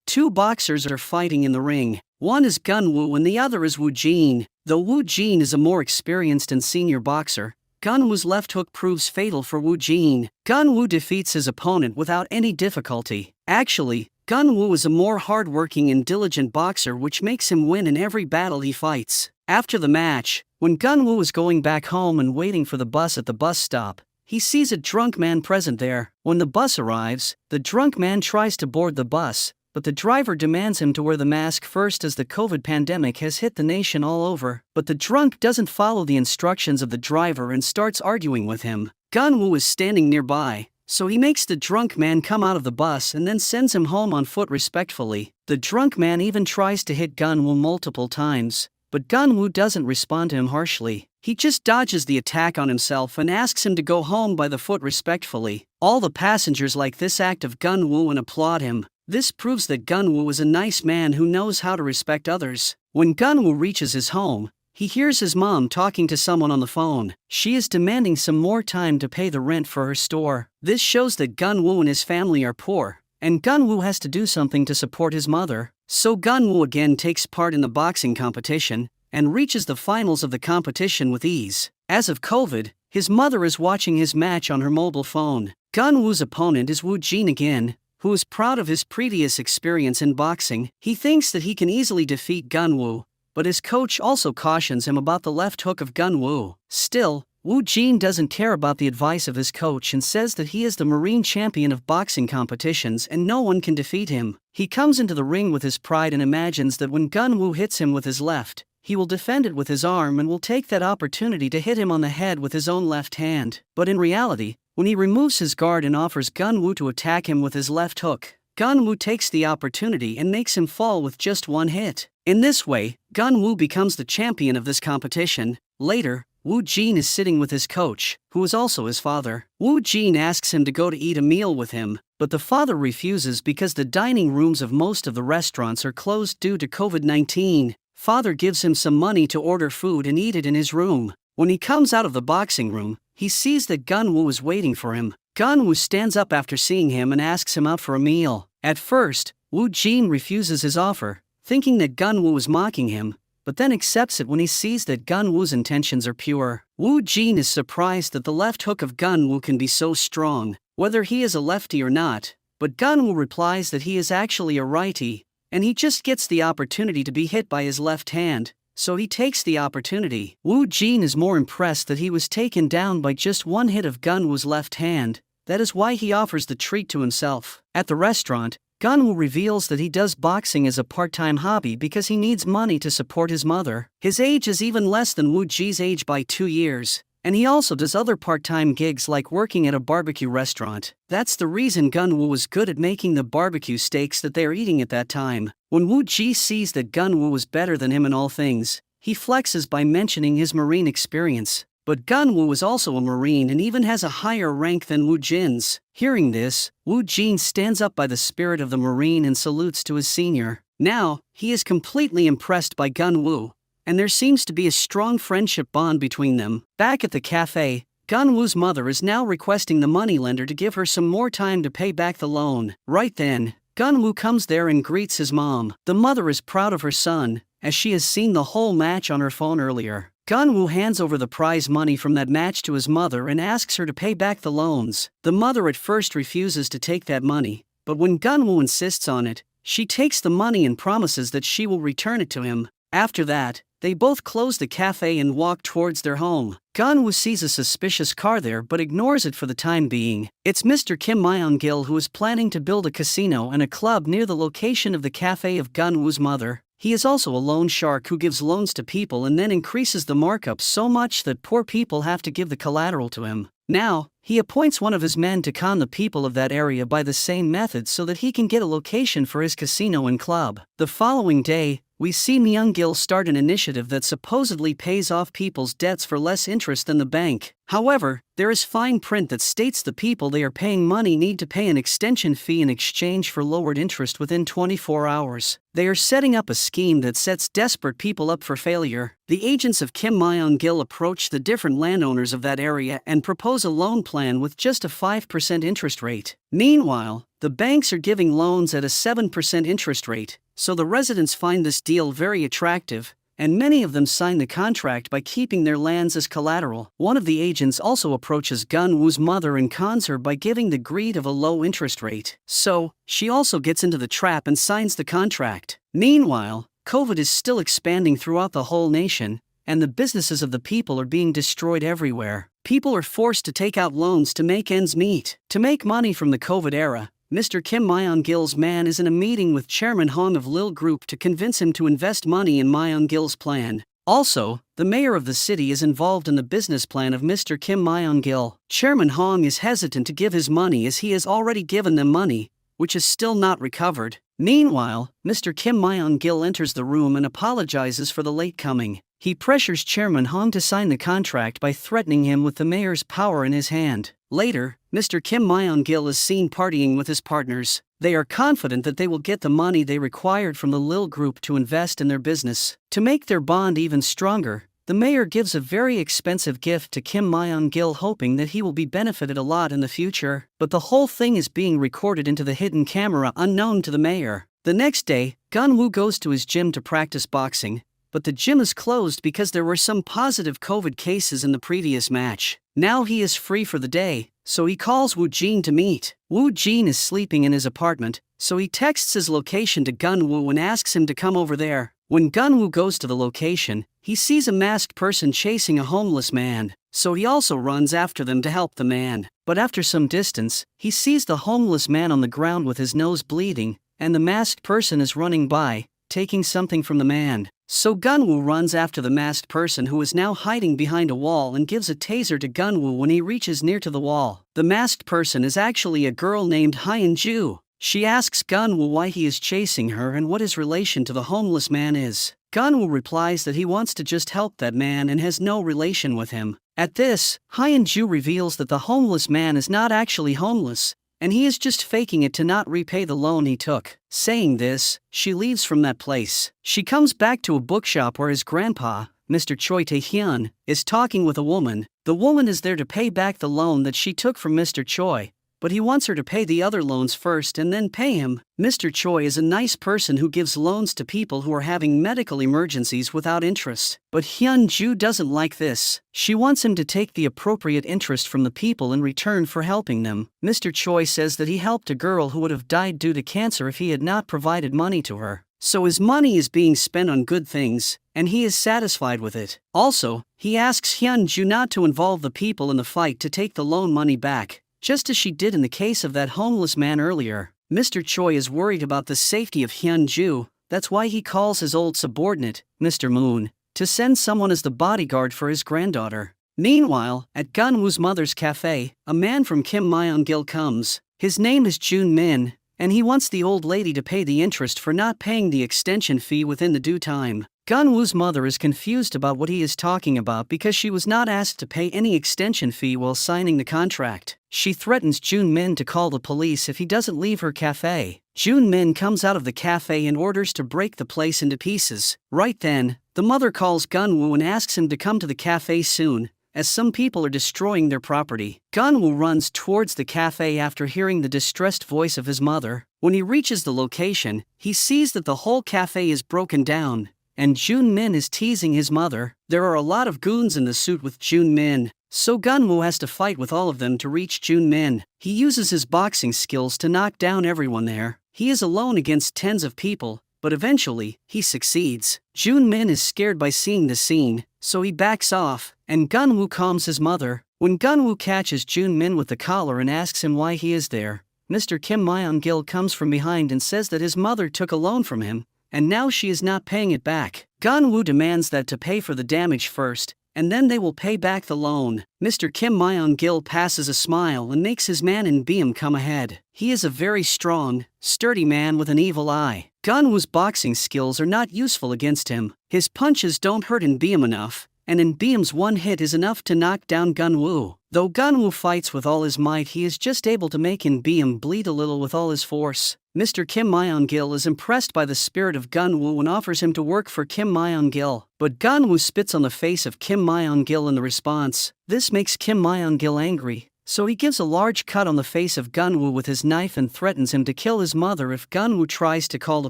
Two boxers are fighting in the ring. One is Gunwoo and the other is Woo Jin. Though Woo Jin is a more experienced and senior boxer, Gunwoo's left hook proves fatal for Woo Jin. Gunwoo defeats his opponent without any difficulty. Actually, Gunwoo is a more hard-working and diligent boxer, which makes him win in every battle he fights. After the match, when Gunwoo is going back home and waiting for the bus at the bus stop, he sees a drunk man present there. When the bus arrives, the drunk man tries to board the bus, but the driver demands him to wear the mask first as the COVID pandemic has hit the nation all over. But the drunk doesn't follow the instructions of the driver and starts arguing with him. Gunwoo is standing nearby, so he makes the drunk man come out of the bus and then sends him home on foot respectfully. The drunk man even tries to hit Gunwoo multiple times, but Gunwoo doesn't respond to him harshly. He just dodges the attack on himself and asks him to go home by the foot respectfully. All the passengers like this act of Gunwoo and applaud him. This proves that Gunwoo is a nice man who knows how to respect others. When Gunwoo reaches his home, he hears his mom talking to someone on the phone. She is demanding some more time to pay the rent for her store. This shows that Gunwoo and his family are poor, and Gunwoo has to do something to support his mother. So Gunwoo again takes part in the boxing competition and reaches the finals of the competition with ease. As of COVID, his mother is watching his match on her mobile phone. Gunwoo's opponent is Woo Jin again, who is proud of his previous experience in boxing. He thinks that he can easily defeat Gunwoo, but his coach also cautions him about the left hook of Gunwoo. Still, Woo Jin doesn't care about the advice of his coach and says that he is the Marine champion of boxing competitions and no one can defeat him. He comes into the ring with his pride and imagines that when Gunwoo hits him with his left, he will defend it with his arm and will take that opportunity to hit him on the head with his own left hand. But in reality, when he removes his guard and offers Gunwoo to attack him with his left hook, Gunwoo takes the opportunity and makes him fall with just one hit. In this way, Gunwoo becomes the champion of this competition. Later, Woo Jin is sitting with his coach, who is also his father. Woo Jin asks him to go to eat a meal with him, but the father refuses because the dining rooms of most of the restaurants are closed due to COVID-19. Father gives him some money to order food and eat it in his room. When he comes out of the boxing room, he sees that Gunwoo is waiting for him. Gunwoo stands up after seeing him and asks him out for a meal. At first, Woo Jin refuses his offer, thinking that Gunwoo is mocking him, but then accepts it when he sees that Gunwoo's intentions are pure. Woo Jin is surprised that the left hook of Gunwoo can be so strong, whether he is a lefty or not, but Gunwoo replies that he is actually a righty, and he just gets the opportunity to be hit by his left hand, so he takes the opportunity. Woo Jin is more impressed that he was taken down by just one hit of Gunwoo's left hand. That is why he offers the treat to himself. At the restaurant, Gunwoo reveals that he does boxing as a part-time hobby because he needs money to support his mother. His age is even less than Woo Jin's age by 2 years, and he also does other part-time gigs like working at a barbecue restaurant. That's the reason Gunwoo was good at making the barbecue steaks that they are eating at that time. When Woo Jin sees that Gunwoo is better than him in all things, he flexes by mentioning his Marine experience. But Gunwoo is also a Marine and even has a higher rank than Woo Jin's. Hearing this, Woo Jin stands up by the spirit of the Marine and salutes to his senior. Now, he is completely impressed by Gunwoo, and there seems to be a strong friendship bond between them. Back at the cafe, Gunwoo's mother is now requesting the moneylender to give her some more time to pay back the loan. Right then, Gunwoo comes there and greets his mom. The mother is proud of her son, as she has seen the whole match on her phone earlier. Gunwoo hands over the prize money from that match to his mother and asks her to pay back the loans. The mother at first refuses to take that money, but when Gunwoo insists on it, she takes the money and promises that she will return it to him. After that, they both close the cafe and walk towards their home. Gunwoo sees a suspicious car there but ignores it for the time being. It's Mr. Kim Myung-gil who is planning to build a casino and a club near the location of the cafe of Gunwoo's mother. He is also a loan shark who gives loans to people and then increases the markup so much that poor people have to give the collateral to him. Now, he appoints one of his men to con the people of that area by the same method so that he can get a location for his casino and club. The following day, we see Myung-gil start an initiative that supposedly pays off people's debts for less interest than the bank. However, there is fine print that states the people they are paying money need to pay an extension fee in exchange for lowered interest within 24 hours. They are setting up a scheme that sets desperate people up for failure. The agents of Kim Myung-gil approach the different landowners of that area and propose a loan plan with just a 5% interest rate. Meanwhile, the banks are giving loans at a 7% interest rate, so the residents find this deal very attractive, and many of them sign the contract by keeping their lands as collateral. One of the agents also approaches Gun-woo's mother and cons her by giving the greed of a low interest rate. So, she also gets into the trap and signs the contract. Meanwhile, COVID is still expanding throughout the whole nation, and the businesses of the people are being destroyed everywhere. People are forced to take out loans to make ends meet. To make money from the COVID era, Mr. Kim Myung-gil's man is in a meeting with Chairman Hong of Lil Group to convince him to invest money in Myung-gil's plan. Also, the mayor of the city is involved in the business plan of Mr. Kim Myung-gil. Chairman Hong is hesitant to give his money as he has already given them money, which is still not recovered. Meanwhile, Mr. Kim Myung-gil enters the room and apologizes for the late coming. He pressures Chairman Hong to sign the contract by threatening him with the mayor's power in his hand. Later, Mr. Kim Myung-gil is seen partying with his partners. They are confident that they will get the money they required from the Lil Group to invest in their business. To make their bond even stronger, the mayor gives a very expensive gift to Kim Myung-gil, hoping that he will be benefited a lot in the future. But the whole thing is being recorded into the hidden camera unknown to the mayor. The next day, Gun-woo goes to his gym to practice boxing, but the gym is closed because there were some positive COVID cases in the previous match. Now he is free for the day, so he calls Woo-jin to meet. Woo-jin is sleeping in his apartment, so he texts his location to Gun-woo and asks him to come over there. When Gun-woo goes to the location, he sees a masked person chasing a homeless man, so he also runs after them to help the man. But after some distance, he sees the homeless man on the ground with his nose bleeding, and the masked person is running by, taking something from the man. So Gun-woo runs after the masked person, who is now hiding behind a wall, and gives a taser to Gun-woo when he reaches near to the wall. The masked person is actually a girl named Hyun-ju. She asks Gun-woo why he is chasing her and what his relation to the homeless man is. Gun-woo replies that he wants to just help that man and has no relation with him. At this, Hyun-ju reveals that the homeless man is not actually homeless, and he is just faking it to not repay the loan he took. Saying this, she leaves from that place. She comes back to a bookshop where his grandpa, Mr. Choi Tae-hyun, is talking with a woman. The woman is there to pay back the loan that she took from Mr. Choi, but he wants her to pay the other loans first and then pay him. Mr. Choi is a nice person who gives loans to people who are having medical emergencies without interest. But Hyun-ju doesn't like this. She wants him to take the appropriate interest from the people in return for helping them. Mr. Choi says that he helped a girl who would have died due to cancer if he had not provided money to her. So his money is being spent on good things, and he is satisfied with it. Also, he asks Hyun-ju not to involve the people in the fight to take the loan money back, just as she did in the case of that homeless man earlier. Mr. Choi is worried about the safety of Hyun-ju. That's why he calls his old subordinate, Mr. Moon, to send someone as the bodyguard for his granddaughter. Meanwhile, at Gun-woo's mother's cafe, a man from Kim Myung-gil comes. His name is Jun Min, and he wants the old lady to pay the interest for not paying the extension fee within the due time. Gun-woo's mother is confused about what he is talking about because she was not asked to pay any extension fee while signing the contract. She threatens Jun Min to call the police if he doesn't leave her cafe. Jun Min comes out of the cafe and orders to break the place into pieces. Right then, the mother calls Gun-woo and asks him to come to the cafe soon, as some people are destroying their property. Gun-woo runs towards the cafe after hearing the distressed voice of his mother. When he reaches the location, he sees that the whole cafe is broken down, and Jun Min is teasing his mother. There are a lot of goons in the suit with Jun Min, so Gun-woo has to fight with all of them to reach Jun Min. He uses his boxing skills to knock down everyone there. He is alone against tens of people, but eventually, he succeeds. Jun Min is scared by seeing the scene, so he backs off, and Gun-woo calms his mother. When Gun-woo catches Jun Min with the collar and asks him why he is there, Mr. Kim Myung-gil comes from behind and says that his mother took a loan from him, and now she is not paying it back. Gun-woo demands that to pay for the damage first, and then they will pay back the loan. Mr. Kim Myung-gil passes a smile and makes his man in Beam come ahead. He is a very strong, sturdy man with an evil eye. Gun-woo's boxing skills are not useful against him. His punches don't hurt in Beam enough, and in Beam's one hit is enough to knock down Gun-woo. Though Gun-woo fights with all his might, he is just able to make In Beam bleed a little with all his force. Mr. Kim Myeon-gil is impressed by the spirit of Gun-woo and offers him to work for Kim Myeon-gil, but Gun-woo spits on the face of Kim Myeon-gil in the response. This makes Kim Myeon-gil angry, so he gives a large cut on the face of Gun-woo with his knife and threatens him to kill his mother if Gun-woo tries to call the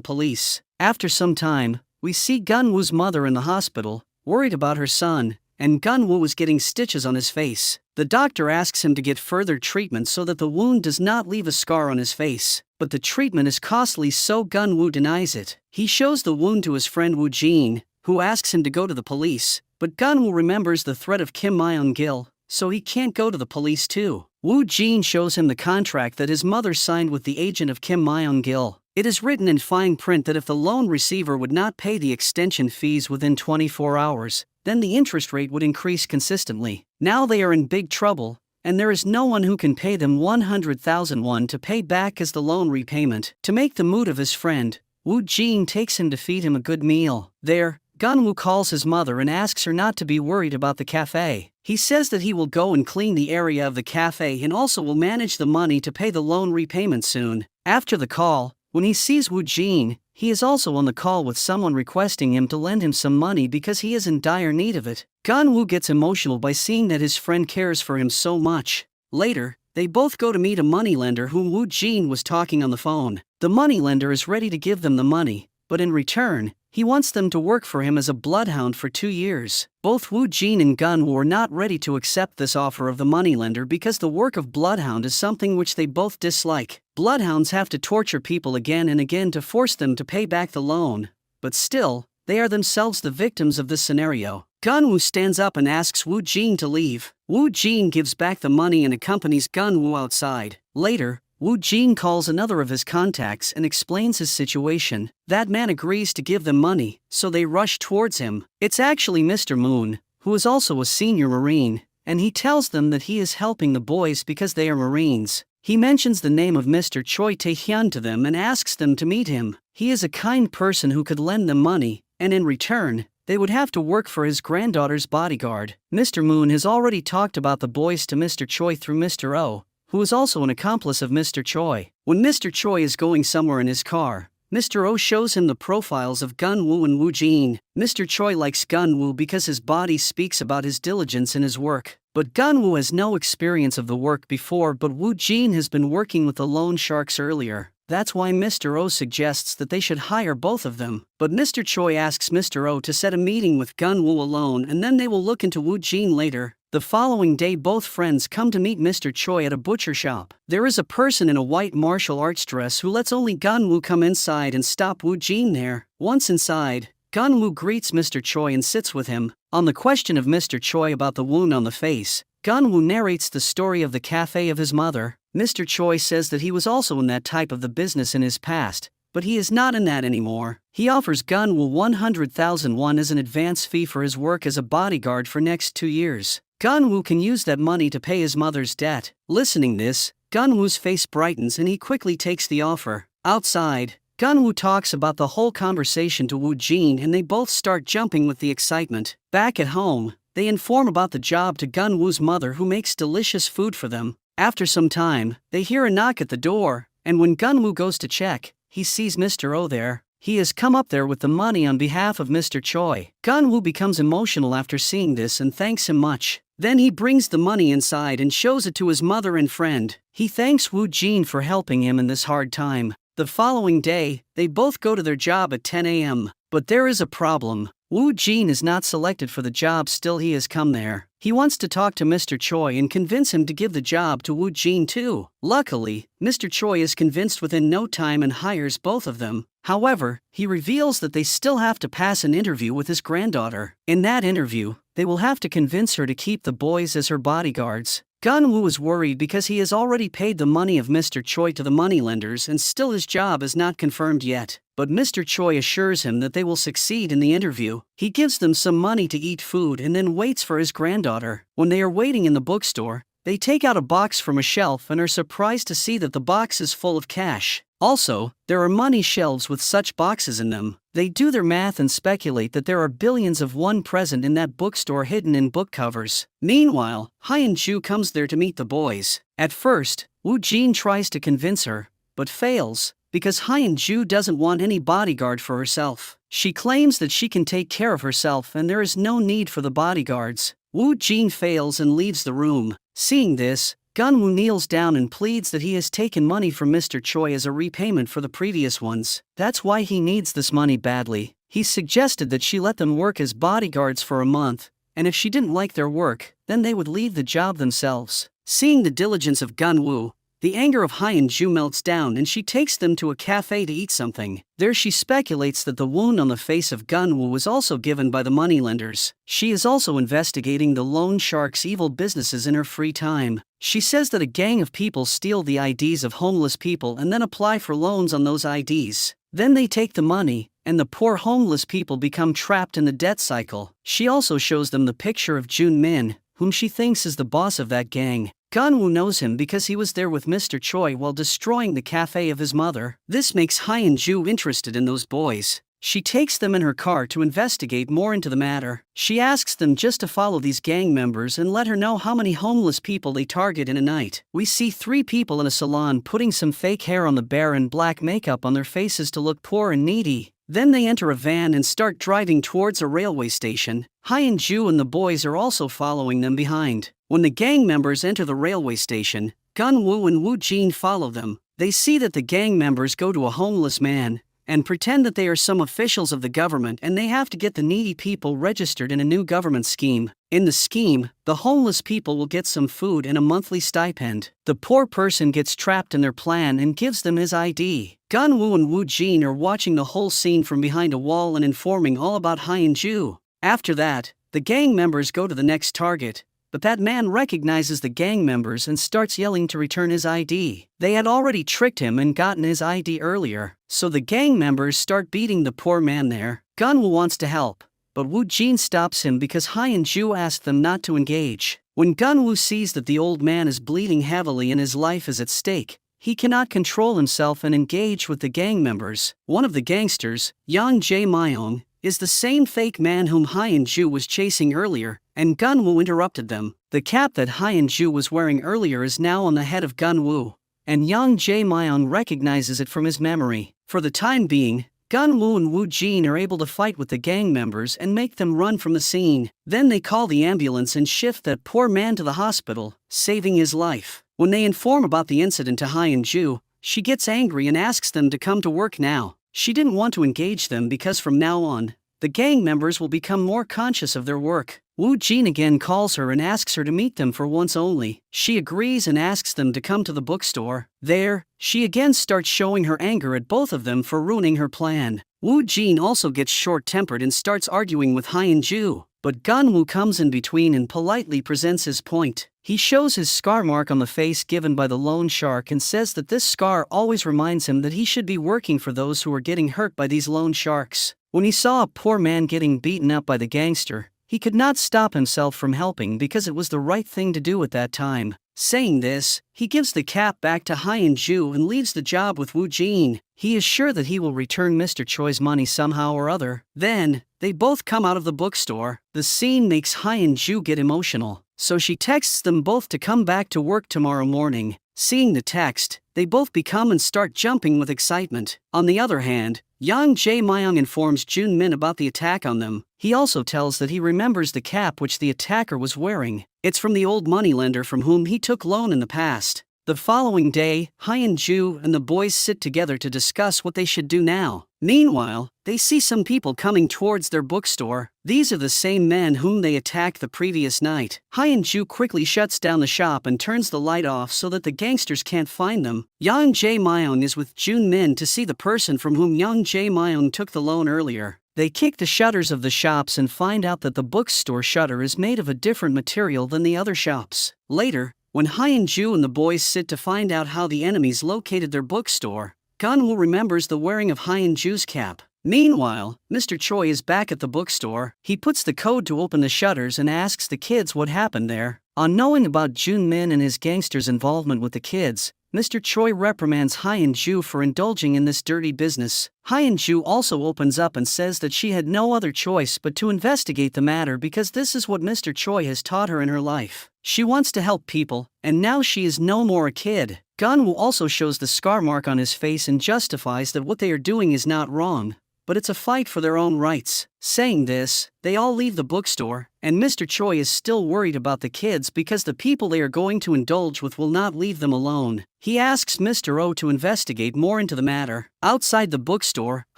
police. After some time, we see Gun-woo's mother in the hospital, worried about her son, and Gun-woo was getting stitches on his face. The doctor asks him to get further treatment so that the wound does not leave a scar on his face, but the treatment is costly, so Gun-woo denies it. He shows the wound to his friend Woo-jin, who asks him to go to the police, but Gun-woo remembers the threat of Kim Myeon-gil, so he can't go to the police too. Woo-jin shows him the contract that his mother signed with the agent of Kim Myeon-gil. It is written in fine print that if the loan receiver would not pay the extension fees within 24 hours, then the interest rate would increase consistently. Now they are in big trouble, and there is no one who can pay them 100,000 won to pay back as the loan repayment. To make the mood of his friend, Woo-jin takes him to feed him a good meal. There, Gun-woo calls his mother and asks her not to be worried about the cafe. He says that he will go and clean the area of the cafe and also will manage the money to pay the loan repayment soon. After the call, when he sees Woo-jin, he is also on the call with someone requesting him to lend him some money because he is in dire need of it. Gun-woo gets emotional by seeing that his friend cares for him so much. Later, they both go to meet a moneylender whom Woo-jin was talking on the phone. The moneylender is ready to give them the money, but in return, he wants them to work for him as a bloodhound for 2 years. Both Woo-jin and Gun-woo are not ready to accept this offer of the moneylender because the work of bloodhound is something which they both dislike. Bloodhounds have to torture people again and again to force them to pay back the loan, but still, they are themselves the victims of this scenario. Gun-woo stands up and asks Woo-jin to leave. Woo-jin gives back the money and accompanies Gun-woo outside. Later, Woo-jin calls another of his contacts and explains his situation. That man agrees to give them money, so they rush towards him. It's actually Mr. Moon, who is also a senior Marine, and he tells them that he is helping the boys because they are Marines. He mentions the name of Mr. Choi Tae-hyun to them and asks them to meet him. He is a kind person who could lend them money, and in return, they would have to work for his granddaughter's bodyguard. Mr. Moon has already talked about the boys to Mr. Choi through Mr. Oh, who is also an accomplice of Mr. Choi. When Mr. Choi is going somewhere in his car, Mr. Oh shows him the profiles of Gun-woo and Woo-jin. Mr. Choi likes Gun-woo because his body speaks about his diligence in his work. But Gun-woo has no experience of the work before, but Woo-jin has been working with the loan sharks earlier. That's why Mr. Oh suggests that they should hire both of them. But Mr. Choi asks Mr. Oh to set a meeting with Gun-woo alone and then they will look into Woo-jin later. The following day both friends come to meet Mr. Choi at a butcher shop. There is a person in a white martial arts dress who lets only Gun-woo come inside and stop Woo-jin there. Once inside, Gun-woo greets Mr. Choi and sits with him. On the question of Mr. Choi about the wound on the face, Gun-woo narrates the story of the cafe of his mother. Mr. Choi says that he was also in that type of the business in his past, but he is not in that anymore. He offers Gun-woo 100,000 won as an advance fee for his work as a bodyguard for next 2 years. Gun-woo can use that money to pay his mother's debt. Listening this, Gun-woo's face brightens and he quickly takes the offer. Outside, Gun-woo talks about the whole conversation to Woo-jin and they both start jumping with the excitement. Back at home, they inform about the job to Gun-woo's mother who makes delicious food for them. After some time, they hear a knock at the door, and when Gun-woo goes to check, he sees Mr. Oh there. He has come up there with the money on behalf of Mr. Choi. Gun-woo becomes emotional after seeing this and thanks him much. Then he brings the money inside and shows it to his mother and friend. He thanks Woo-jin for helping him in this hard time. The following day, they both go to their job at 10 a.m. But there is a problem. Woo-jin is not selected for the job, still he has come there. He wants to talk to Mr. Choi and convince him to give the job to Woo-jin too. Luckily, Mr. Choi is convinced within no time and hires both of them. However, he reveals that they still have to pass an interview with his granddaughter. In that interview, they will have to convince her to keep the boys as her bodyguards. Gun-woo is worried because he has already paid the money of Mr. Choi to the moneylenders and still his job is not confirmed yet. But Mr. Choi assures him that they will succeed in the interview. He gives them some money to eat food and then waits for his granddaughter. When they are waiting in the bookstore, They take out a box from a shelf and are surprised to see that the box is full of cash. Also, there are money shelves with such boxes in them. They do their math and speculate that there are billions of won present in that bookstore hidden in book covers. Meanwhile, Hyun-ju comes there to meet the boys. At first, Woo-jin tries to convince her, but fails, because Hyun-ju doesn't want any bodyguard for herself. She claims that she can take care of herself and there is no need for the bodyguards. Woo-jin fails and leaves the room. Seeing this, Gun-woo kneels down and pleads that he has taken money from Mr. Choi as a repayment for the previous ones. That's why he needs this money badly. He suggested that she let them work as bodyguards for a month, and if she didn't like their work, then they would leave the job themselves. Seeing the diligence of Gun-woo, the anger of Hyun-ju melts down and she takes them to a cafe to eat something. There she speculates that the wound on the face of Gun-woo was also given by the moneylenders. She is also investigating the loan shark's evil businesses in her free time. She says that a gang of people steal the IDs of homeless people and then apply for loans on those IDs. Then they take the money, and the poor homeless people become trapped in the debt cycle. She also shows them the picture of Jun-min, whom she thinks is the boss of that gang. Gun-woo knows him because he was there with Mr. Choi while destroying the cafe of his mother. This makes Hyun-ju interested in those boys. She takes them in her car to investigate more into the matter. She asks them just to follow these gang members and let her know how many homeless people they target in a night. We see 3 people in a salon putting some fake hair on the bare and black makeup on their faces to look poor and needy. Then they enter a van and start driving towards a railway station. Hyun-ju and the boys are also following them behind. When the gang members enter the railway station, Gun-woo and Woo-jin follow them. They see that the gang members go to a homeless man and pretend that they are some officials of the government and they have to get the needy people registered in a new government scheme. In the scheme, the homeless people will get some food and a monthly stipend. The poor person gets trapped in their plan and gives them his ID. Gun-woo and Woo-jin are watching the whole scene from behind a wall and informing all about Hyun-ju. After that, the gang members go to the next target, but that man recognizes the gang members and starts yelling to return his ID. They had already tricked him and gotten his ID earlier, so the gang members start beating the poor man there. Gun-woo wants to help, but Woo-jin stops him because Hyun-ju asked them not to engage. When Gun-woo sees that the old man is bleeding heavily and his life is at stake, he cannot control himself and engage with the gang members. One of the gangsters, Yang Jae-myung, is the same fake man whom Hyun-ju was chasing earlier, and Gun-woo interrupted them. The cap that Hyun-ju was wearing earlier is now on the head of Gun-woo, and Yang Jae-myung recognizes it from his memory. For the time being, Gun-woo and Woo-jin are able to fight with the gang members and make them run from the scene. Then they call the ambulance and shift that poor man to the hospital, saving his life. When they inform about the incident to Hyun-ju, she gets angry and asks them to come to work now. She didn't want to engage them because from now on, the gang members will become more conscious of their work. Woo-jin again calls her and asks her to meet them for once only. She agrees and asks them to come to the bookstore. There, she again starts showing her anger at both of them for ruining her plan. Woo-jin also gets short-tempered and starts arguing with Hyun-ju, but Gun-woo comes in between and politely presents his point. He shows his scar mark on the face given by the loan shark and says that this scar always reminds him that he should be working for those who are getting hurt by these loan sharks. When he saw a poor man getting beaten up by the gangster, he could not stop himself from helping because it was the right thing to do at that time. Saying this, he gives the cap back to Hyun-ju and leaves the job with Woo-jin. He is sure that he will return Mr. Choi's money somehow or other. Then, they both come out of the bookstore. The scene makes Hyun-ju get emotional, so she texts them both to come back to work tomorrow morning. Seeing the text, they both become and start jumping with excitement. On the other hand, Yang Jae-myung informs Jun-min about the attack on them. He also tells that he remembers the cap which the attacker was wearing. It's from the old moneylender from whom he took loan in the past. The following day, Hyun-ju and the boys sit together to discuss what they should do now. Meanwhile, they see some people coming towards their bookstore. These are the same men whom they attacked the previous night. Hyun-ju quickly shuts down the shop and turns the light off so that the gangsters can't find them. Yang Jae-myung is with Jun-min to see the person from whom Yang Jae-myung took the loan earlier. They kick the shutters of the shops and find out that the bookstore shutter is made of a different material than the other shops. Later, when Hyun-ju and the boys sit to find out how the enemies located their bookstore, Gun-woo remembers the wearing of Hyun-ju's cap. Meanwhile, Mr. Choi is back at the bookstore. He puts the code to open the shutters and asks the kids what happened there. On knowing about Jun Min and his gangsters' involvement with the kids, Mr. Choi reprimands Hyun-ju for indulging in this dirty business. Hyun-ju also opens up and says that she had no other choice but to investigate the matter because this is what Mr. Choi has taught her in her life. She wants to help people, and now she is no more a kid. Gun-woo also shows the scar mark on his face and justifies that what they are doing is not wrong, but it's a fight for their own rights. Saying this, they all leave the bookstore, and Mr. Choi is still worried about the kids because the people they are going to indulge with will not leave them alone. He asks Mr. Oh to investigate more into the matter. Outside the bookstore,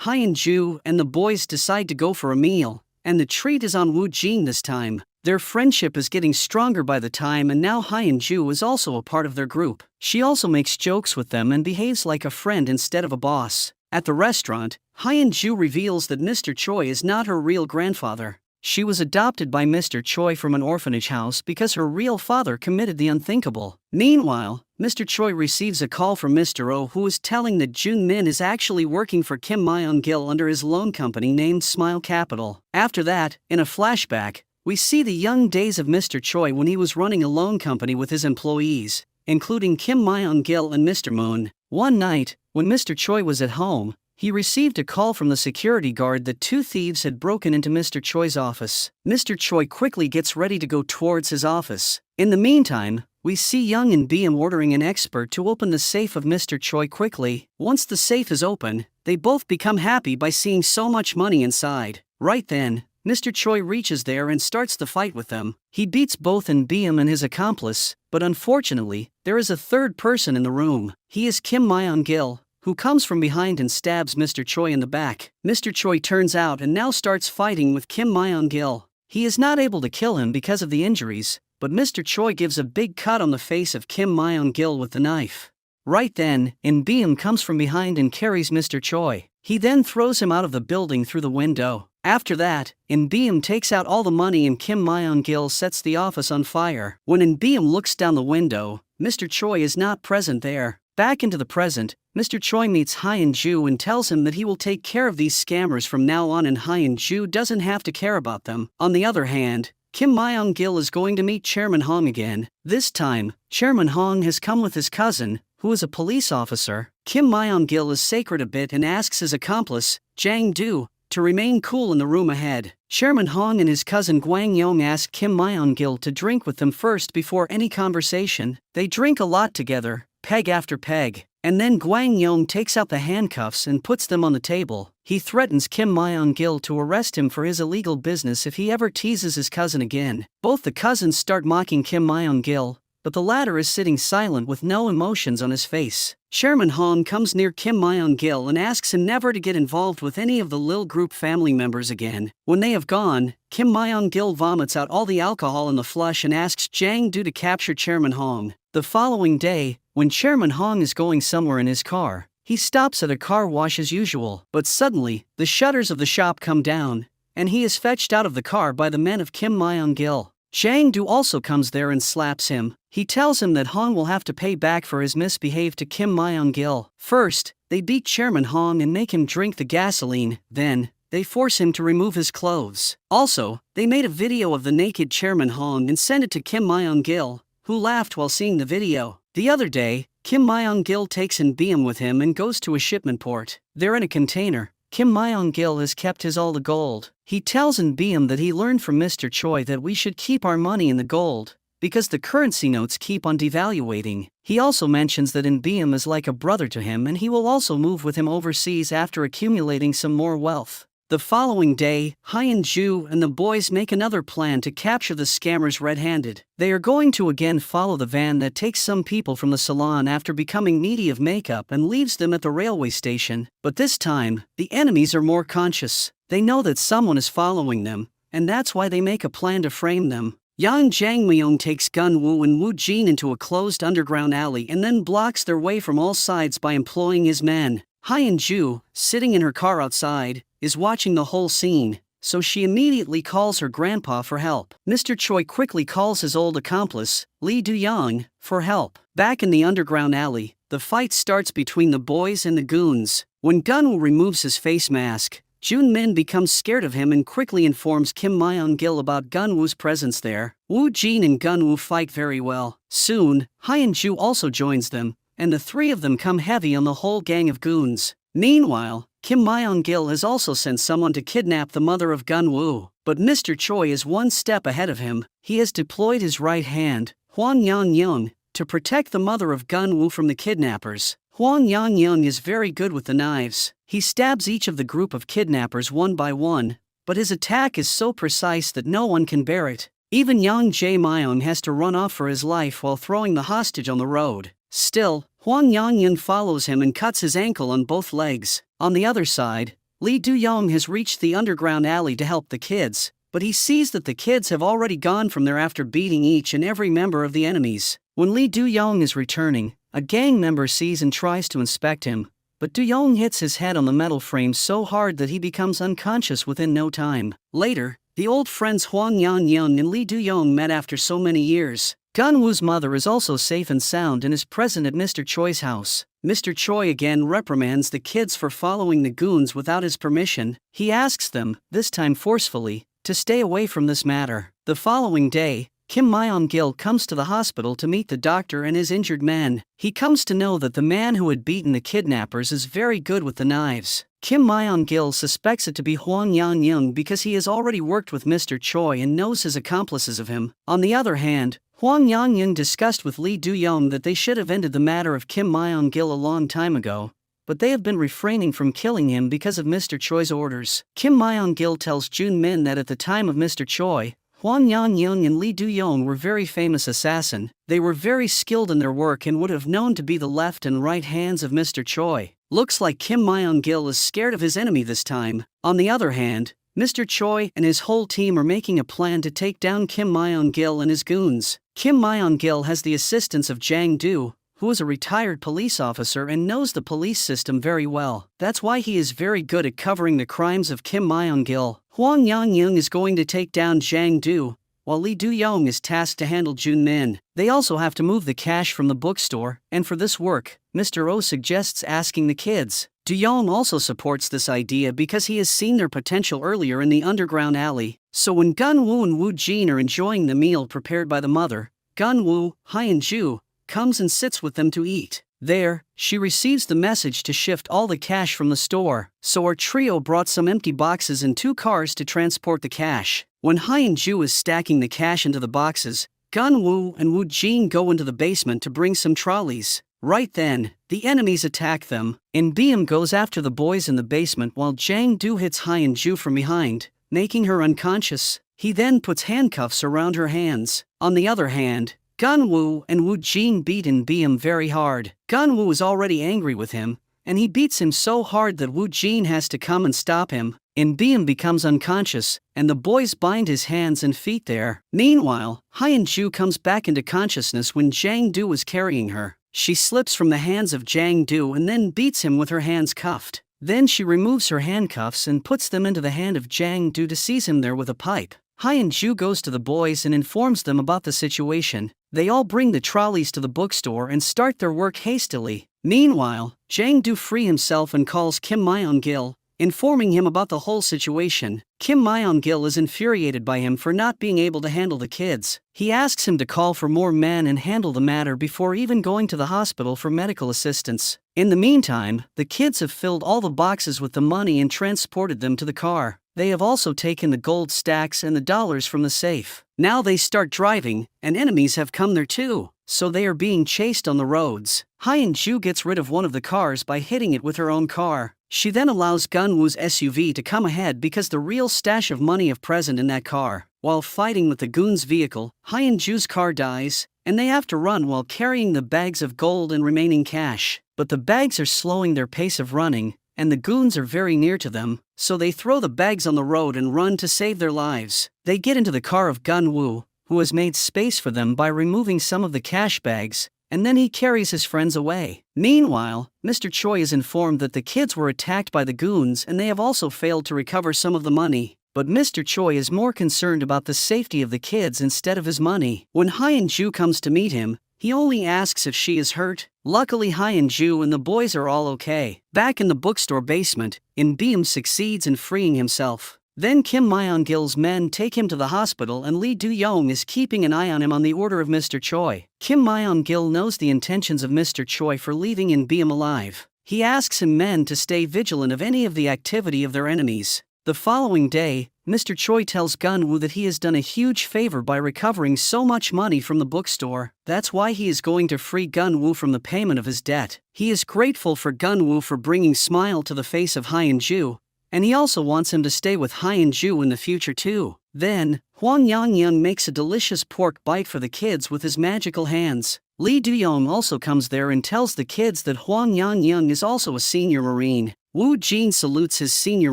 Hyun-ju and the boys decide to go for a meal, and the treat is on Woo Jin this time. Their friendship is getting stronger by the time, and now Hyun-ju is also a part of their group. She also makes jokes with them and behaves like a friend instead of a boss. At the restaurant, Hyun-ju reveals that Mr. Choi is not her real grandfather. She was adopted by Mr. Choi from an orphanage house because her real father committed the unthinkable. Meanwhile, Mr. Choi receives a call from Mr. Oh, who is telling that Jun Min is actually working for Kim Myung-gil under his loan company named Smile Capital. After that, in a flashback, we see the young days of Mr. Choi when he was running a loan company with his employees, including Kim Myung-gil and Mr. Moon. One night, when Mr. Choi was at home, he received a call from the security guard that two thieves had broken into Mr. Choi's office. Mr. Choi quickly gets ready to go towards his office. In the meantime, we see Young and BM ordering an expert to open the safe of Mr. Choi quickly. Once the safe is open, they both become happy by seeing so much money inside. Right then, Mr. Choi reaches there and starts the fight with them. He beats both in BM and his accomplice, but unfortunately, there is a third person in the room. He is Kim Myung-gil, who comes from behind and stabs Mr. Choi in the back. Mr. Choi turns out and now starts fighting with Kim Myung-gil. He is not able to kill him because of the injuries, but Mr. Choi gives a big cut on the face of Kim Myung-gil with the knife. Right then, In Beam comes from behind and carries Mr. Choi. He then throws him out of the building through the window. After that, In Beam takes out all the money and Kim Myung-gil sets the office on fire. When In Beam looks down the window, Mr. Choi is not present there. Back into the present, Mr. Choi meets Hyun-ju and tells him that he will take care of these scammers from now on, and Hyun-ju doesn't have to care about them. On the other hand, Kim Myung-gil is going to meet Chairman Hong again. This time, Chairman Hong has come with his cousin, who is a police officer. Kim Myung-gil is sacred a bit and asks his accomplice, Jang Do, to remain cool in the room ahead. Chairman Hong and his cousin Gwang Yong ask Kim Myung-gil to drink with them first before any conversation. They drink a lot together, peg after peg, and then Gwang Yong takes out the handcuffs and puts them on the table. He threatens Kim Myung-gil to arrest him for his illegal business if he ever teases his cousin again. Both the cousins start mocking Kim Myung-gil, but the latter is sitting silent with no emotions on his face. Chairman Hong comes near Kim Myung-gil and asks him never to get involved with any of the Lil Group family members again. When they have gone, Kim Myung-gil vomits out all the alcohol in the flush and asks Jang Do to capture Chairman Hong. The following day, when Chairman Hong is going somewhere in his car, he stops at a car wash as usual, but suddenly, the shutters of the shop come down, and he is fetched out of the car by the men of Kim Myung-gil. Jang Do also comes there and slaps him. He tells him that Hong will have to pay back for his misbehave to Kim Myung-gil. First, they beat Chairman Hong and make him drink the gasoline, then, they force him to remove his clothes. Also, they made a video of the naked Chairman Hong and sent it to Kim Myung-gil, who laughed while seeing the video. The other day, Kim Myung-gil takes In Beam with him and goes to a shipment port. They're in a container. Kim Myung-gil has kept his all the gold. He tells In Beam that he learned from Mr. Choi that we should keep our money in the gold, because the currency notes keep on devaluating. He also mentions that In Beam is like a brother to him and he will also move with him overseas after accumulating some more wealth. The following day, Hyun-ju and the boys make another plan to capture the scammers red-handed. They are going to again follow the van that takes some people from the salon after becoming needy of makeup and leaves them at the railway station. But this time, the enemies are more conscious. They know that someone is following them, and that's why they make a plan to frame them. Yang Jangmyeong takes Gun-woo and Woo Jin into a closed underground alley and then blocks their way from all sides by employing his men. Hyun-ju, sitting in her car outside, is watching the whole scene, so she immediately calls her grandpa for help. Mr. Choi quickly calls his old accomplice, Lee Do-young, for help. Back in the underground alley, the fight starts between the boys and the goons. When Gun-woo removes his face mask, Jun-min becomes scared of him and quickly informs Kim Myung-gil about Gun-woo's presence there. Woo-jin and Gun-woo fight very well. Soon, Hyun-ju also joins them, and the three of them come heavy on the whole gang of goons. Meanwhile, Kim Myung-gil has also sent someone to kidnap the mother of Gun-woo, but Mr. Choi is one step ahead of him. He has deployed his right hand, Hwang Yang-young, to protect the mother of Gun-woo from the kidnappers. Hwang Yang-young is very good with the knives. He stabs each of the group of kidnappers one by one, but his attack is so precise that no one can bear it. Even Yang Jae-myung has to run off for his life while throwing the hostage on the road. Still, Hwang Yang-young follows him and cuts his ankle on both legs. On the other side, Lee Do-young has reached the underground alley to help the kids, but he sees that the kids have already gone from there after beating each and every member of the enemies. When Lee Do-young is returning, a gang member sees and tries to inspect him, but Do-young hits his head on the metal frame so hard that he becomes unconscious within no time. Later, the old friends Hwang Yang-young and Lee Do-young met after so many years. Gun-woo's mother is also safe and sound and is present at Mr. Choi's house. Mr. Choi again reprimands the kids for following the goons without his permission. He asks them, this time forcefully, to stay away from this matter. The following day, Kim Myung-gil comes to the hospital to meet the doctor and his injured men. He comes to know that the man who had beaten the kidnappers is very good with the knives. Kim Myung-gil suspects it to be Hwang Yang-young because he has already worked with Mr. Choi and knows his accomplices of him. On the other hand, Hwang Yang-young discussed with Lee Do-young that they should have ended the matter of Kim Myung-gil a long time ago, but they have been refraining from killing him because of Mr. Choi's orders. Kim Myung-gil tells Jun-min that at the time of Mr. Choi, Hwang Yang-young and Lee Do-young were very famous assassin. They were very skilled in their work and would have known to be the left and right hands of Mr. Choi. Looks like Kim Myung-gil is scared of his enemy this time. On the other hand, Mr. Choi and his whole team are making a plan to take down Kim Myung-gil and his goons. Kim Myung-gil has the assistance of Jang Do, who is a retired police officer and knows the police system very well. That's why he is very good at covering the crimes of Kim Myung-gil. Hwang Yang-young is going to take down Jang Do, while Lee Do-young is tasked to handle Jun-min. They also have to move the cash from the bookstore, and for this work, Mr. Oh suggests asking the kids. Do-young also supports this idea because he has seen their potential earlier in the underground alley. So when Gun-woo and Woo-jin are enjoying the meal prepared by the mother, Gun-woo, Hyun-ju, comes and sits with them to eat. There, she receives the message to shift all the cash from the store, so our trio brought some empty boxes and 2 cars to transport the cash. When Hyun-ju is stacking the cash into the boxes, Gun-woo and Woo-jin go into the basement to bring some trolleys. Right then, the enemies attack them, and Beam goes after the boys in the basement while Jang Do hits Hyun-ju from behind, making her unconscious. He then puts handcuffs around her hands. On the other hand, Gun-woo and Woo-jin beat Beam very hard. Gun-woo is already angry with him, and he beats him so hard that Woo-jin has to come and stop him. Beam becomes unconscious, and the boys bind his hands and feet there. Meanwhile, Hyun-ju comes back into consciousness when Jang Do is carrying her. She slips from the hands of Jang Do and then beats him with her hands cuffed. Then she removes her handcuffs and puts them into the hand of Jang Do to seize him there with a pipe. Hyun-ju goes to the boys and informs them about the situation. They all bring the trolleys to the bookstore and start their work hastily. Meanwhile, Jang Do free himself and calls Kim Myung-gil, informing him about the whole situation. Kim Myung-gil is infuriated by him for not being able to handle the kids. He asks him to call for more men and handle the matter before even going to the hospital for medical assistance. In the meantime, the kids have filled all the boxes with the money and transported them to the car. They have also taken the gold stacks and the dollars from the safe. Now they start driving, and enemies have come there too, so they are being chased on the roads. Hyun-ju gets rid of one of the cars by hitting it with her own car. She then allows Gun-woo's SUV to come ahead because the real stash of money is present in that car. While fighting with the goons' vehicle, Hyun-ju's car dies, and they have to run while carrying the bags of gold and remaining cash. But the bags are slowing their pace of running, and the goons are very near to them, so they throw the bags on the road and run to save their lives. They get into the car of Gun-woo, who has made space for them by removing some of the cash bags, and then he carries his friends away. Meanwhile, Mr. Choi is informed that the kids were attacked by the goons and they have also failed to recover some of the money. But Mr. Choi is more concerned about the safety of the kids instead of his money. When Hyun-ju comes to meet him, He only asks if she is hurt. Luckily Hyun-ju and the boys are all okay. Back in the bookstore basement, In-beom succeeds in freeing himself. Then Kim Myung-gil's men take him to the hospital and Lee Do-young is keeping an eye on him on the order of Mr. Choi. Kim Myung-gil knows the intentions of Mr. Choi for leaving In-beom alive. He asks his men to stay vigilant of any of the activity of their enemies. The following day, Mr. Choi tells Gun-woo that he has done a huge favor by recovering so much money from the bookstore. That's why he is going to free Gun-woo from the payment of his debt. He is grateful for Gun-woo for bringing smile to the face of Hyun-ju, and he also wants him to stay with Hyun-ju in the future too. Then, Hwang Yang-young makes a delicious pork bite for the kids with his magical hands. Lee Do-young also comes there and tells the kids that Hwang Yang-young is also a senior Marine. Woo Jin salutes his senior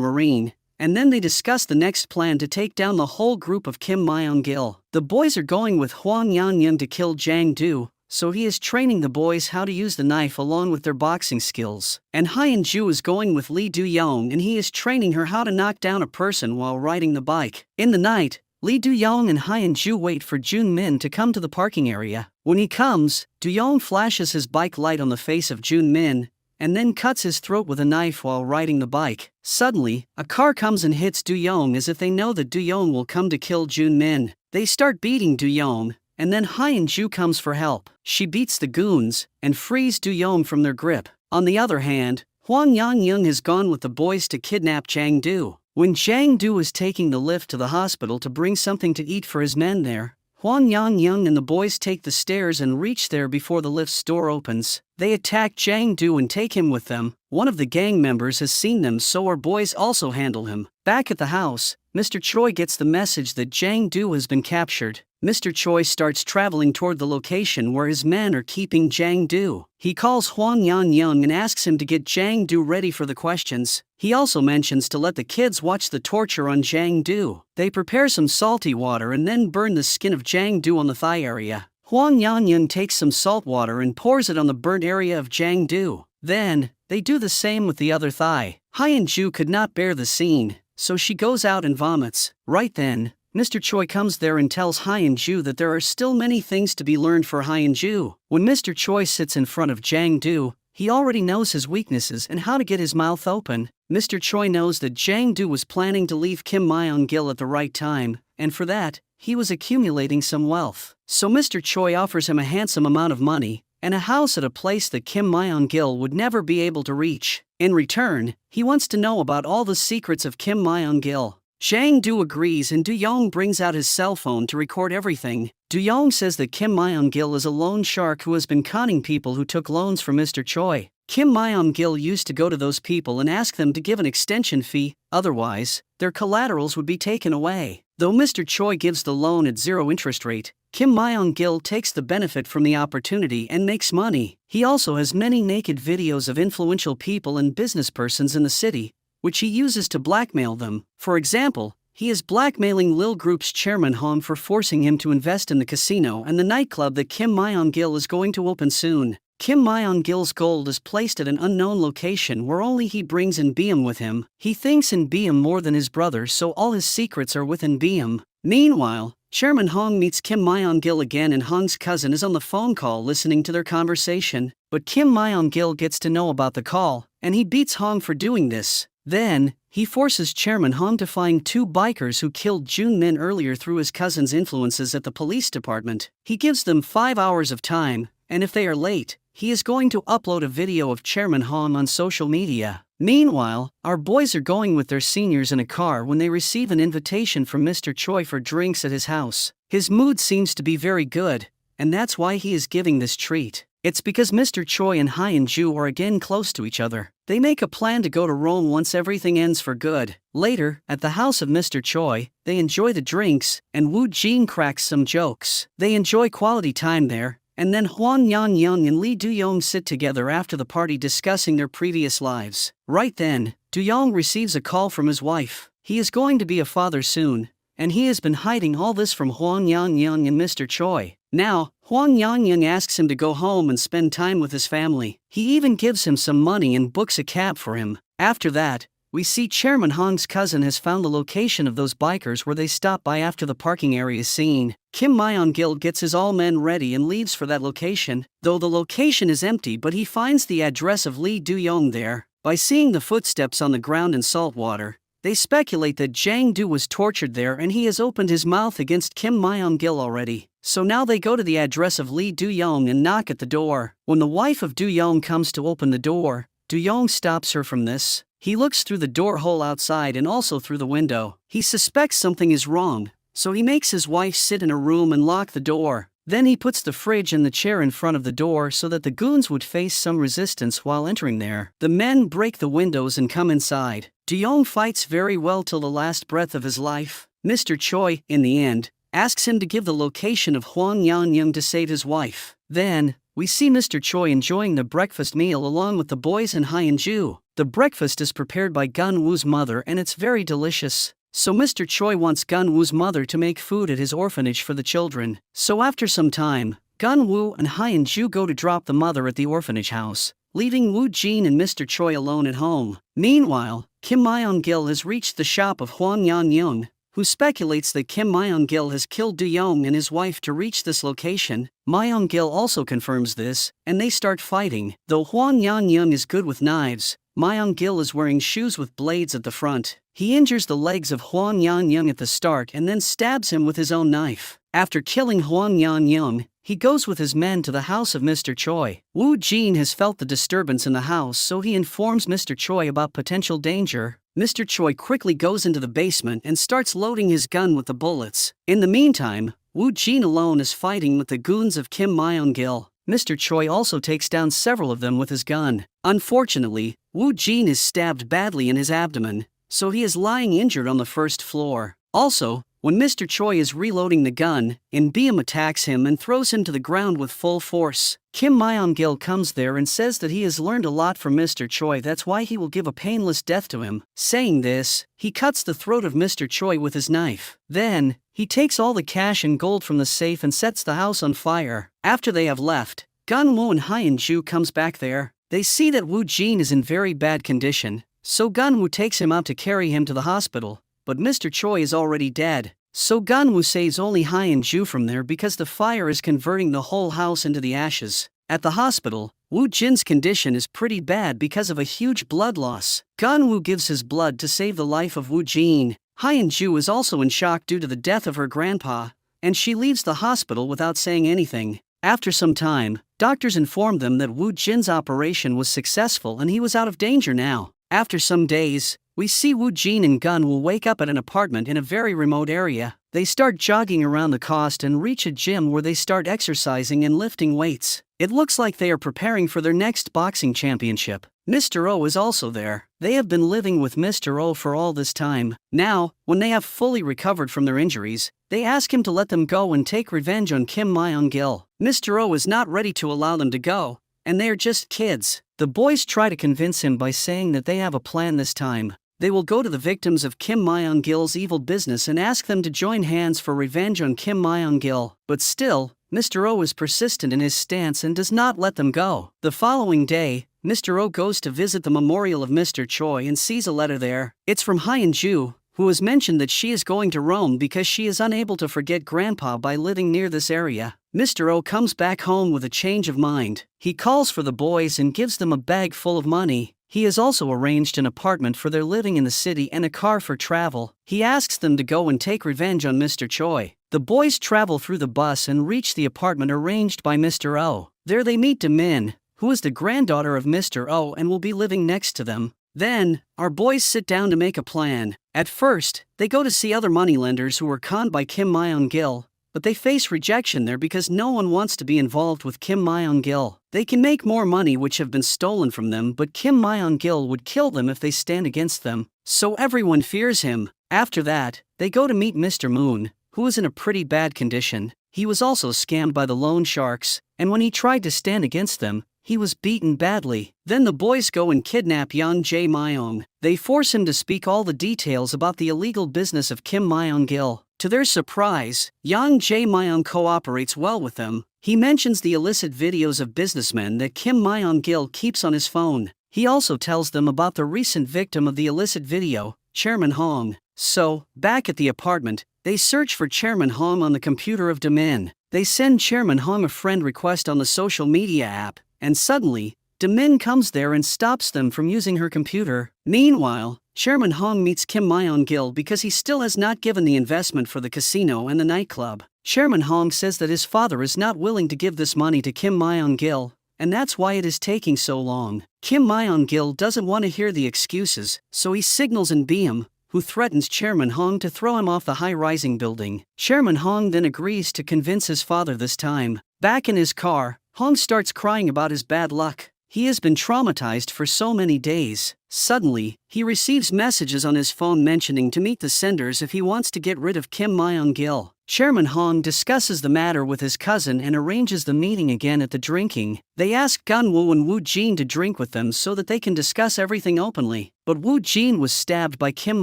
Marine, and then they discuss the next plan to take down the whole group of Kim Myung-gil. The boys are going with Hwang Yang-young to kill Jang-do, so he is training the boys how to use the knife along with their boxing skills. And Hyun-ju is going with Lee Do-young and he is training her how to knock down a person while riding the bike. In the night, Lee Do-young and Hyun-ju wait for Jun-min to come to the parking area. When he comes, Do-young flashes his bike light on the face of Jun-min, and then cuts his throat with a knife while riding the bike. Suddenly, a car comes and hits Do-young as if they know that Do-young will come to kill Jun-min. They start beating Do-young, and then Hyun-ju comes for help. She beats the goons, and frees Do-young from their grip. On the other hand, Hwang Yang-young has gone with the boys to kidnap Jang-do. When Jang-do is taking the lift to the hospital to bring something to eat for his men there, Hwang Yang-young and the boys take the stairs and reach there before the lift's door opens. They attack Jang-do and take him with them. One of the gang members has seen them, so our boys also handle him. Back at the house, Mr. Choi gets the message that Jang-do has been captured. Mr. Choi starts traveling toward the location where his men are keeping Jang-do. He calls Hwang Yang-young and asks him to get Jang-do ready for the questions. He also mentions to let the kids watch the torture on Jang-do. They prepare some salty water and then burn the skin of Jang-do on the thigh area. Hwang Yang-young takes some salt water and pours it on the burnt area of Jang-do. Then, they do the same with the other thigh. Hyun-ju could not bear the scene, so she goes out and vomits. Right then, Mr. Choi comes there and tells Hyun-ju that there are still many things to be learned for Hyun-ju. When Mr. Choi sits in front of Jang-do, he already knows his weaknesses and how to get his mouth open. Mr. Choi knows that Jang-do was planning to leave Kim Myung-gil at the right time, and for that, he was accumulating some wealth. So Mr. Choi offers him a handsome amount of money, and a house at a place that Kim Myung-gil would never be able to reach. In return, he wants to know about all the secrets of Kim Myung-gil. Jang-do agrees and Do-young brings out his cell phone to record everything. Do-young says that Kim Myung-gil is a loan shark who has been conning people who took loans from Mr. Choi. Kim Myung-gil used to go to those people and ask them to give an extension fee, otherwise, their collaterals would be taken away. Though Mr. Choi gives the loan at 0 interest rate, Kim Myung-gil takes the benefit from the opportunity and makes money. He also has many naked videos of influential people and businesspersons in the city, which he uses to blackmail them. For example, he is blackmailing Lil Group's chairman Hong for forcing him to invest in the casino and the nightclub that Kim Myung-gil is going to open soon. Kim Myung-gil's gold is placed at an unknown location where only he brings In-beom with him. He thinks In-beom more than his brother, so all his secrets are with In-beom. Meanwhile, Chairman Hong meets Kim Myung-gil again and Hong's cousin is on the phone call listening to their conversation. But Kim Myung-gil gets to know about the call, and he beats Hong for doing this. Then, he forces Chairman Hong to find 2 bikers who killed Jun-min earlier through his cousin's influences at the police department. He gives them 5 hours of time, and if they are late, he is going to upload a video of Chairman Hong on social media. Meanwhile, our boys are going with their seniors in a car when they receive an invitation from Mr. Choi for drinks at his house. His mood seems to be very good, and that's why he is giving this treat. It's because Mr. Choi and Hyun-ju are again close to each other. They make a plan to go to Rome once everything ends for good. Later, at the house of Mr. Choi, they enjoy the drinks, and Woo Jin cracks some jokes. They enjoy quality time there, and then Hwang Yang-young and Lee Do-young sit together after the party discussing their previous lives. Right then, Do-young receives a call from his wife. He is going to be a father soon, and he has been hiding all this from Hwang Yang-young and Mr. Choi. Now, Hwang Yang-young asks him to go home and spend time with his family. He even gives him some money and books a cab for him. After that, we see Chairman Hong's cousin has found the location of those bikers where they stop by after the parking area scene. Kim Myong-gil gets his all men ready and leaves for that location, though the location is empty, but he finds the address of Lee Do-young there. By seeing the footsteps on the ground in salt water, they speculate that Jang-do was tortured there and he has opened his mouth against Kim Myong-gil already. So now they go to the address of Lee Do-young and knock at the door. When the wife of Do-young comes to open the door, Do-young stops her from this. He looks through the door hole outside and also through the window. He suspects something is wrong, so he makes his wife sit in a room and lock the door. Then he puts the fridge and the chair in front of the door so that the goons would face some resistance while entering there. The men break the windows and come inside. Do-young fights very well till the last breath of his life. Mr. Choi, in the end, asks him to give the location of Hwang Yan-young to save his wife. Then, we see Mr. Choi enjoying the breakfast meal along with the boys and Hyun-ju. The breakfast is prepared by Gun-woo's mother and it's very delicious. So Mr. Choi wants Gun-woo's mother to make food at his orphanage for the children. So after some time, Gun-woo and Hyun-ju go to drop the mother at the orphanage house, leaving Woo-jin and Mr. Choi alone at home. Meanwhile, Kim Myong-gil has reached the shop of Hwang Yan-young, who speculates that Kim Myong-gil has killed Do-young and his wife to reach this location. Myong-gil also confirms this, and they start fighting. Though Hwang Yan-young is good with knives, Myong-gil is wearing shoes with blades at the front. He injures the legs of Hwang Yan-young at the start and then stabs him with his own knife. After killing Hwang Yan-young, he goes with his men to the house of Mr. Choi. Woo-jin has felt the disturbance in the house, so he informs Mr. Choi about potential danger. Mr. Choi quickly goes into the basement and starts loading his gun with the bullets. In the meantime, Woo-jin alone is fighting with the goons of Kim Myong-gil. Mr. Choi also takes down several of them with his gun. Unfortunately, Woo-jin is stabbed badly in his abdomen, so he is lying injured on the first floor. Also, when Mr. Choi is reloading the gun, In-beom attacks him and throws him to the ground with full force. Kim Myong-gil comes there and says that he has learned a lot from Mr. Choi, that's why he will give a painless death to him. Saying this, he cuts the throat of Mr. Choi with his knife. Then, he takes all the cash and gold from the safe and sets the house on fire. After they have left, Gun-woo and Hyun-ju comes back there. They see that Woo-jin is in very bad condition, so Gun-woo takes him out to carry him to the hospital. But Mr. Choi is already dead. So Gun-woo saves only Hyun-ju from there because the fire is converting the whole house into the ashes. At the hospital, Woo-jin's condition is pretty bad because of a huge blood loss. Gun-woo gives his blood to save the life of Woo-jin. Hyun-ju is also in shock due to the death of her grandpa, and she leaves the hospital without saying anything. After some time, doctors inform them that Woo-jin's operation was successful and he was out of danger now. After some days, we see Woo-jin and Gun-woo wake up at an apartment in a very remote area. They start jogging around the coast and reach a gym where they start exercising and lifting weights. It looks like they are preparing for their next boxing championship. Mr. O is also there. They have been living with Mr. O for all this time. Now, when they have fully recovered from their injuries, they ask him to let them go and take revenge on Kim Myong-gil. Mr. O is not ready to allow them to go, and they are just kids. The boys try to convince him by saying that they have a plan this time. They will go to the victims of Kim Myong-gil's evil business and ask them to join hands for revenge on Kim Myong-gil. But still, Mr. O is persistent in his stance and does not let them go. The following day, Mr. O goes to visit the memorial of Mr. Choi and sees a letter there. It's from Hyun-ju, who has mentioned that she is going to Rome because she is unable to forget Grandpa by living near this area. Mr. O comes back home with a change of mind. He calls for the boys and gives them a bag full of money. He has also arranged an apartment for their living in the city and a car for travel. He asks them to go and take revenge on Mr. Choi. The boys travel through the bus and reach the apartment arranged by Mr. O. There they meet Min, who is the granddaughter of Mr. O and will be living next to them. Then, our boys sit down to make a plan. At first, they go to see other moneylenders who were conned by Kim Myong-gil, but they face rejection there because no one wants to be involved with Kim Myong-gil. They can make more money which have been stolen from them, but Kim Myong-gil would kill them if they stand against them, so everyone fears him. After that, they go to meet Mr. Moon, who is in a pretty bad condition. He was also scammed by the loan sharks, and when he tried to stand against them, he was beaten badly. Then the boys go and kidnap Yang Jae-myung. They force him to speak all the details about the illegal business of Kim Myong-gil. To their surprise, Yang Jae-myung cooperates well with them. He mentions the illicit videos of businessmen that Kim Myong-gil keeps on his phone. He also tells them about the recent victim of the illicit video, Chairman Hong. So, back at the apartment, they search for Chairman Hong on the computer of Demin. They send Chairman Hong a friend request on the social media app, and suddenly, Demin comes there and stops them from using her computer. Meanwhile, Chairman Hong meets Kim Myung-gil because he still has not given the investment for the casino and the nightclub. Chairman Hong says that his father is not willing to give this money to Kim Myung-gil, and that's why it is taking so long. Kim Myung-gil doesn't want to hear the excuses, so he signals in Beam, who threatens Chairman Hong to throw him off the high-rising building. Chairman Hong then agrees to convince his father this time. Back in his car, Hong starts crying about his bad luck. He has been traumatized for so many days. Suddenly, he receives messages on his phone mentioning to meet the senders if he wants to get rid of Kim Myung-gil. Chairman Hong discusses the matter with his cousin and arranges the meeting again at the drinking. They ask Gun-woo and Woo-jin to drink with them so that they can discuss everything openly. But Woo-jin was stabbed by Kim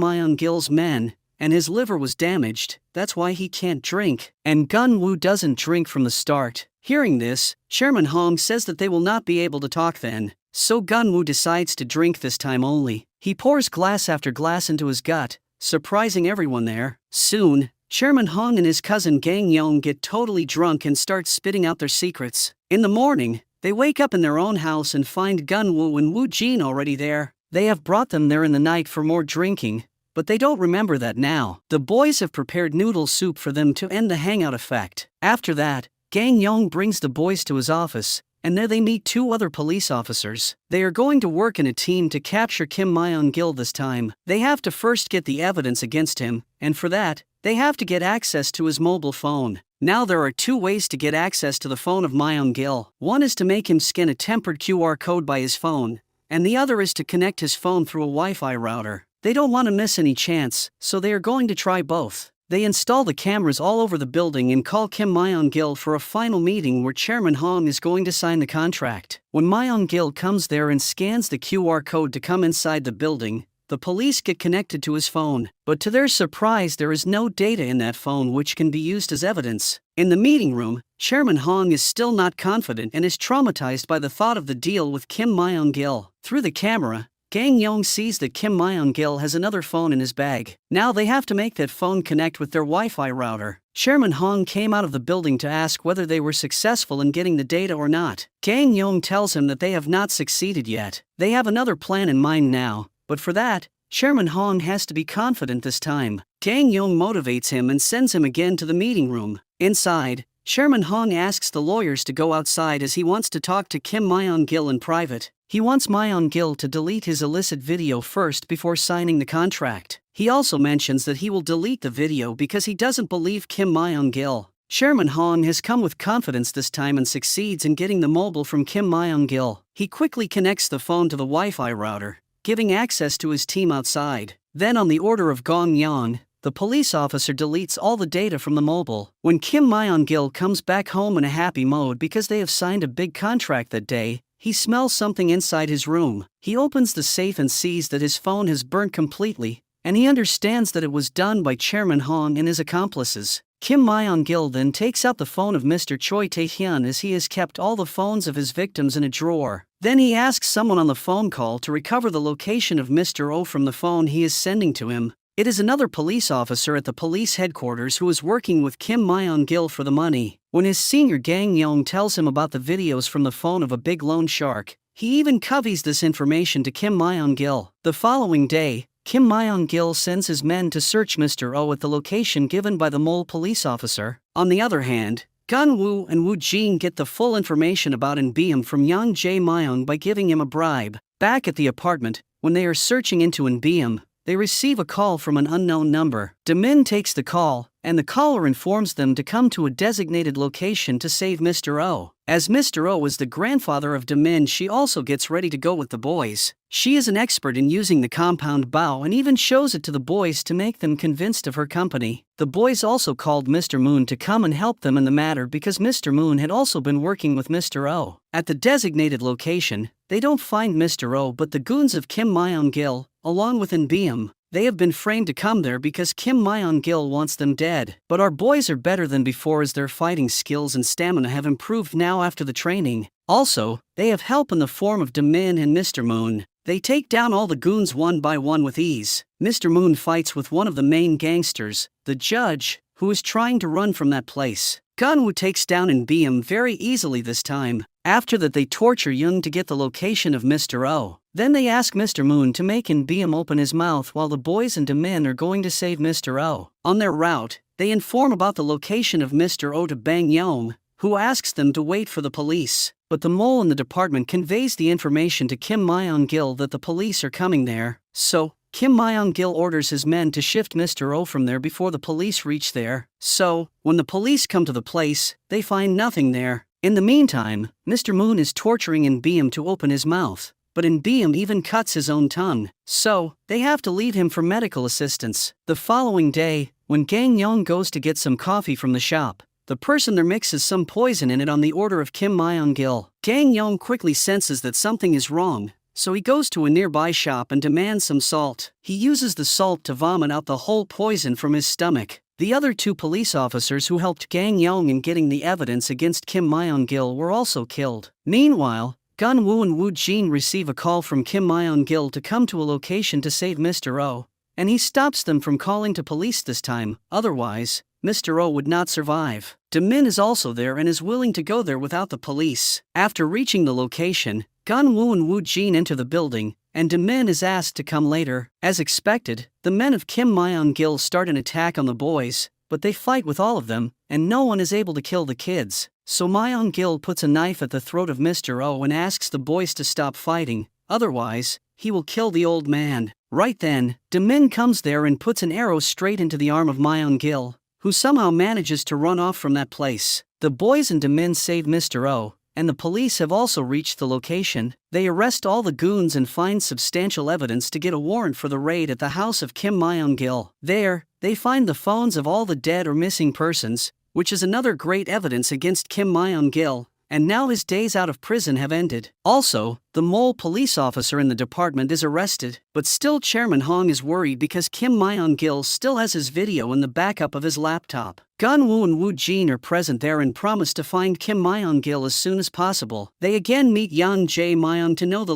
Myung-gil's men, and his liver was damaged. That's why he can't drink. And Gun-woo doesn't drink from the start. Hearing this, Chairman Hong says that they will not be able to talk then. So Gun-woo decides to drink this time only. He pours glass after glass into his gut, surprising everyone there. Soon, Chairman Hong and his cousin Gang Yong get totally drunk and start spitting out their secrets. In the morning, they wake up in their own house and find Gun-woo and Woo-jin already there. They have brought them there in the night for more drinking, but they don't remember that now. The boys have prepared noodle soup for them to end the hangout effect. After that, Gang Yong brings the boys to his office, and there they meet two other police officers. They are going to work in a team to capture Kim Myung-gil this time. They have to first get the evidence against him, and for that, they have to get access to his mobile phone. Now there are two ways to get access to the phone of Myung-gil. One is to make him scan a tempered QR code by his phone, and the other is to connect his phone through a Wi-Fi router. They don't want to miss any chance, so they are going to try both. They install the cameras all over the building and call Kim Myung-gil for a final meeting where Chairman Hong is going to sign the contract. When Myung-gil comes there and scans the QR code to come inside the building, the police get connected to his phone. But to their surprise, there is no data in that phone which can be used as evidence. In the meeting room, Chairman Hong is still not confident and is traumatized by the thought of the deal with Kim Myung-gil. Through the camera, Gang Yong sees that Kim Myung-gil has another phone in his bag. Now they have to make that phone connect with their Wi-Fi router. Chairman Hong came out of the building to ask whether they were successful in getting the data or not. Gang Yong tells him that they have not succeeded yet. They have another plan in mind now, but for that, Chairman Hong has to be confident this time. Gang Yong motivates him and sends him again to the meeting room. Inside, Chairman Hong asks the lawyers to go outside as he wants to talk to Kim Myung-gil in private. He wants Myung-gil to delete his illicit video first before signing the contract. He also mentions that he will delete the video because he doesn't believe Kim Myung-gil. Chairman Hong has come with confidence this time and succeeds in getting the mobile from Kim Myung-gil. He quickly connects the phone to the Wi-Fi router, giving access to his team outside. Then on the order of Gong Yang, the police officer deletes all the data from the mobile. When Kim Myung-gil comes back home in a happy mode because they have signed a big contract that day, he smells something inside his room. He opens the safe and sees that his phone has burnt completely, and he understands that it was done by Chairman Hong and his accomplices. Kim Myung-gil then takes out the phone of Mr. Choi Tae-hyun as he has kept all the phones of his victims in a drawer. Then he asks someone on the phone call to recover the location of Mr. Oh from the phone he is sending to him. It is another police officer at the police headquarters who is working with Kim Myung-gil for the money. When his senior Gang Yong tells him about the videos from the phone of a big loan shark, he even conveys this information to Kim Myung-gil. The following day, Kim Myung-gil sends his men to search Mr. Oh at the location given by the mole police officer. On the other hand, Gun-woo and Woo-jin get the full information about In-beom from Yang Jae-myung by giving him a bribe. Back at the apartment, when they are searching into In-beom, they receive a call from an unknown number. Demin takes the call, and the caller informs them to come to a designated location to save Mr. Oh. As Mr. Oh is the grandfather of Demin, she also gets ready to go with the boys. She is an expert in using the compound bow and even shows it to the boys to make them convinced of her company. The boys also called Mr. Moon to come and help them in the matter because Mr. Moon had also been working with Mr. Oh. At the designated location, they don't find Mr. Oh but the goons of Kim Myung-gil, along with In-beom. They have been framed to come there because Kim Myung-gil wants them dead. But our boys are better than before as their fighting skills and stamina have improved now after the training. Also, they have help in the form of Demin and Mr. Moon. They take down all the goons one by one with ease. Mr. Moon fights with one of the main gangsters, the judge, who is trying to run from that place. Gunwoo takes down and Beam very easily this time. After that they torture Young to get the location of Mr. O. Then they ask Mr. Moon to make and Beam open his mouth while the boys and Demin are going to save Mr. O. On their route, they inform about the location of Mr. O to Bang Young, who asks them to wait for the police. But the mole in the department conveys the information to Kim Myung-gil that the police are coming there. So, Kim Myung-gil orders his men to shift Mr. O from there before the police reach there. So, when the police come to the place, they find nothing there. In the meantime, Mr. Moon is torturing In Beam to open his mouth. But In Beam even cuts his own tongue. So, they have to leave him for medical assistance. The following day, when Gang Young goes to get some coffee from the shop, the person there mixes some poison in it on the order of Kim Myung-gil. Gang Young quickly senses that something is wrong, so he goes to a nearby shop and demands some salt. He uses the salt to vomit out the whole poison from his stomach. The other two police officers who helped Gang Young in getting the evidence against Kim Myung-gil were also killed. Meanwhile, Gun-woo and Woo-jin receive a call from Kim Myung-gil to come to a location to save Mr. O, and he stops them from calling to police this time, otherwise, Mr. O would not survive. Demin is also there and is willing to go there without the police. After reaching the location, Gun-woo and Woo-jin enter the building, and Demin is asked to come later. As expected, the men of Kim Myung-gil start an attack on the boys, but they fight with all of them, and no one is able to kill the kids. So Myung-gil puts a knife at the throat of Mr. O and asks the boys to stop fighting, otherwise, he will kill the old man. Right then, Demin comes there and puts an arrow straight into the arm of Myung-gil, who somehow manages to run off from that place. The boys and Demin save Mr. O, and the police have also reached the location. They arrest all the goons and find substantial evidence to get a warrant for the raid at the house of Kim Myung-gil. There, they find the phones of all the dead or missing persons, which is another great evidence against Kim Myung-gil, and now his days out of prison have ended. Also, the mole police officer in the department is arrested, but still Chairman Hong is worried because Kim Myung-gil still has his video in the backup of his laptop. Gun-woo and Woo-jin are present there and promise to find Kim Myung-gil as soon as possible. They again meet Yeon Jae-myung to know the